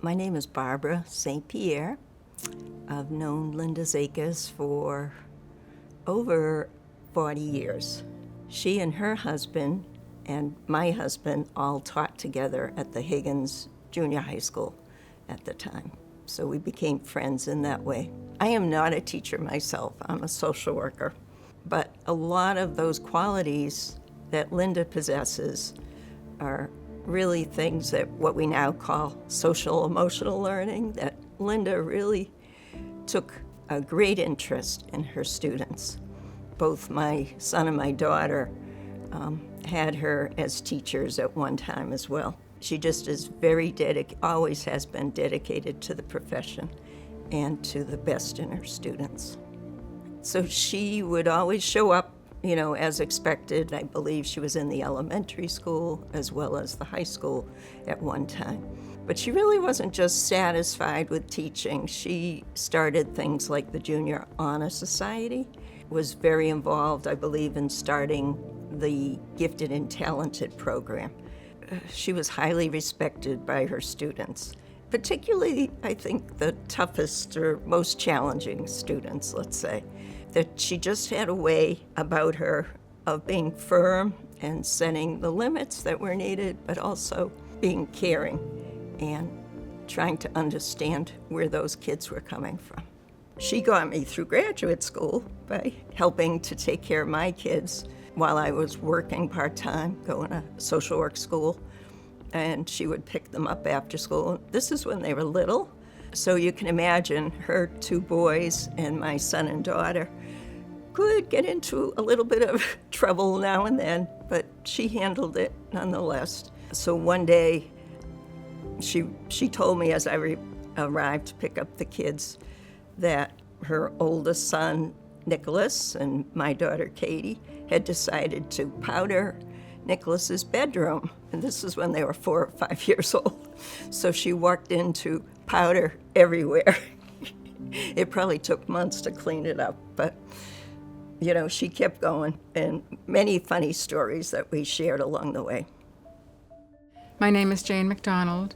My name is Barbara St. Pierre. I've known Linda Zakas for over 40 years. She and her husband and my husband all taught together at the Higgins Junior High School at the time. So we became friends in that way. I am not a teacher myself. I'm a social worker. But a lot of those qualities that Linda possesses are really things that what we now call social emotional learning, that Linda really took a great interest in her students. Both my son and my daughter had her as teachers at one time as well. She just is very always has been dedicated to the profession and to the best in her students. So she would always show up, as expected. I believe she was in the elementary school as well as the high school at one time. But she really wasn't just satisfied with teaching. She started things like the Junior Honor Society, was very involved, I believe, in starting the Gifted and Talented program. She was highly respected by her students, particularly, I think, the toughest or most challenging students, let's say. That she just had a way about her of being firm and setting the limits that were needed, but also being caring and trying to understand where those kids were coming from. She got me through graduate school by helping to take care of my kids while I was working part-time, going to social work school, and she would pick them up after school. This is when they were little, so you can imagine her two boys and my son and daughter could get into a little bit of trouble now and then, but she handled it nonetheless. So one day, she told me as I arrived to pick up the kids that her oldest son, Nicholas, and my daughter, Katie, had decided to powder Nicholas's bedroom. And this is when they were 4 or 5 years old. So she walked into powder everywhere. It probably took months to clean it up, but she kept going, and many funny stories that we shared along the way. My name is Jane McDonald,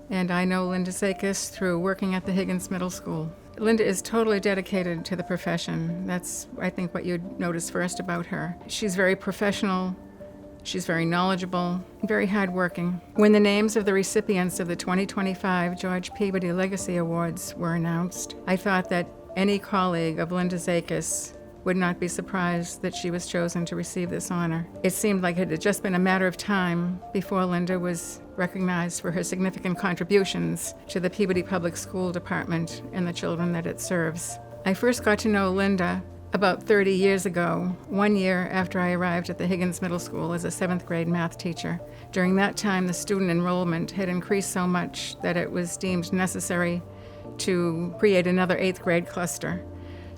and I know Linda Zakas through working at the Higgins Middle School. Linda is totally dedicated to the profession. That's, I think, what you'd notice first about her. She's very professional, she's very knowledgeable, and very hardworking. When the names of the recipients of the 2025 George Peabody Legacy Awards were announced, I thought that any colleague of Linda Zakas would not be surprised that she was chosen to receive this honor. It seemed like it had just been a matter of time before Linda was recognized for her significant contributions to the Peabody Public School department and the children that it serves. I first got to know Linda about 30 years ago, 1 year after I arrived at the Higgins Middle School as a 7th grade math teacher. During that time, the student enrollment had increased so much that it was deemed necessary to create another 8th grade cluster.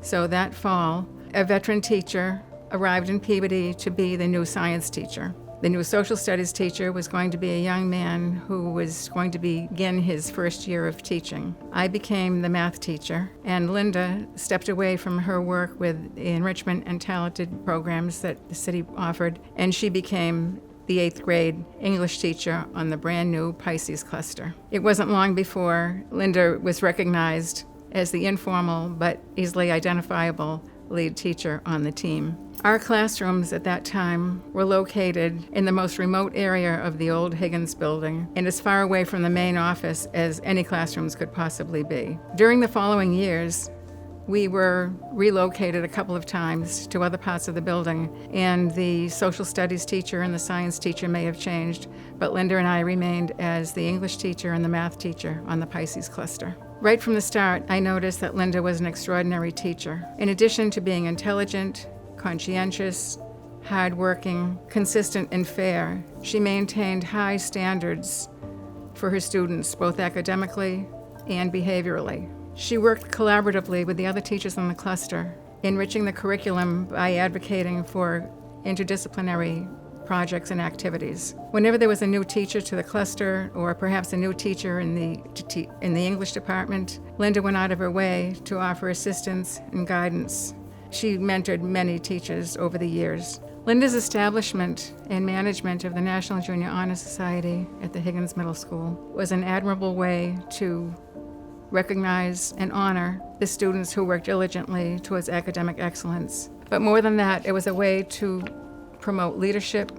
So that fall, a veteran teacher arrived in Peabody to be the new science teacher. The new social studies teacher was going to be a young man who was going to begin his first year of teaching. I became the math teacher, and Linda stepped away from her work with the enrichment and talented programs that the city offered, and she became the 8th grade English teacher on the brand new Pisces cluster. It wasn't long before Linda was recognized as the informal but easily identifiable lead teacher on the team. Our classrooms at that time were located in the most remote area of the old Higgins building and as far away from the main office as any classrooms could possibly be. During the following years, we were relocated a couple of times to other parts of the building, and the social studies teacher and the science teacher may have changed, but Linda and I remained as the English teacher and the math teacher on the Pisces cluster. Right from the start, I noticed that Linda was an extraordinary teacher. In addition to being intelligent, conscientious, hardworking, consistent, and fair, she maintained high standards for her students, both academically and behaviorally. She worked collaboratively with the other teachers in the cluster, enriching the curriculum by advocating for interdisciplinary projects and activities. Whenever there was a new teacher to the cluster, or perhaps a new teacher in the English department, Linda went out of her way to offer assistance and guidance. She mentored many teachers over the years. Linda's establishment and management of the National Junior Honor Society at the Higgins Middle School was an admirable way to recognize and honor the students who worked diligently towards academic excellence. But more than that, it was a way to promote leadership,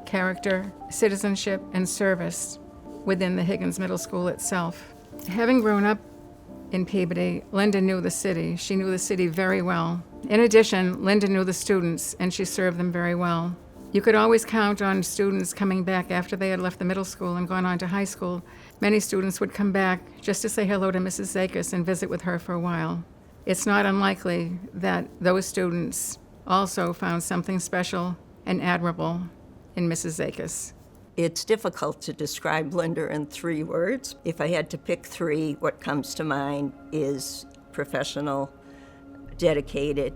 character, citizenship, and service within the Higgins Middle School itself. Having grown up in Peabody, Linda knew the city. She knew the city very well. In addition, Linda knew the students, and she served them very well. You could always count on students coming back after they had left the middle school and gone on to high school. Many students would come back just to say hello to Mrs. Zakas and visit with her for a while. It's not unlikely that those students also found something special and admirable in Mrs. Zakas. It's difficult to describe Linda in 3 words. If I had to pick 3, what comes to mind is professional, dedicated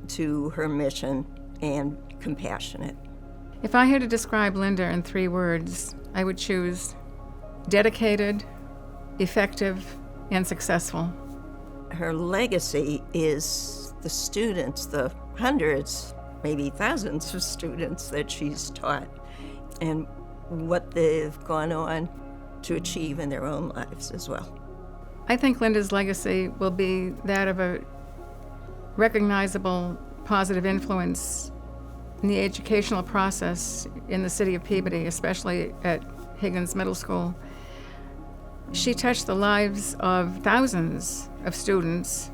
to her mission, and compassionate. If I had to describe Linda in 3 words, I would choose dedicated, effective, and successful. Her legacy is the students, the hundreds, maybe thousands of students that she's taught, and what they've gone on to achieve in their own lives as well. I think Linda's legacy will be that of a recognizable positive influence in the educational process in the city of Peabody, especially at Higgins Middle School. She touched the lives of thousands of students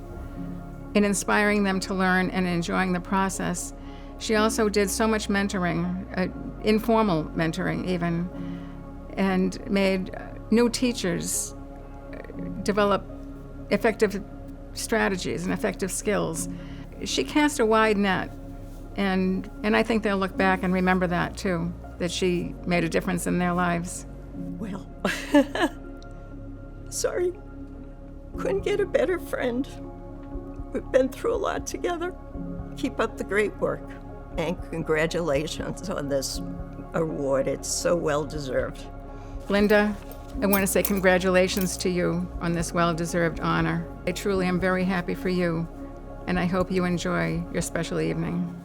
in inspiring them to learn and enjoying the process. She also did so much mentoring, informal mentoring even, and made new teachers develop effective strategies and effective skills. She cast a wide net, and I think they'll look back and remember that too, that she made a difference in their lives. Well, sorry, couldn't get a better friend. We've been through a lot together. Keep up the great work, and congratulations on this award. It's so well deserved. Linda, I want to say congratulations to you on this well-deserved honor. I truly am very happy for you, and I hope you enjoy your special evening.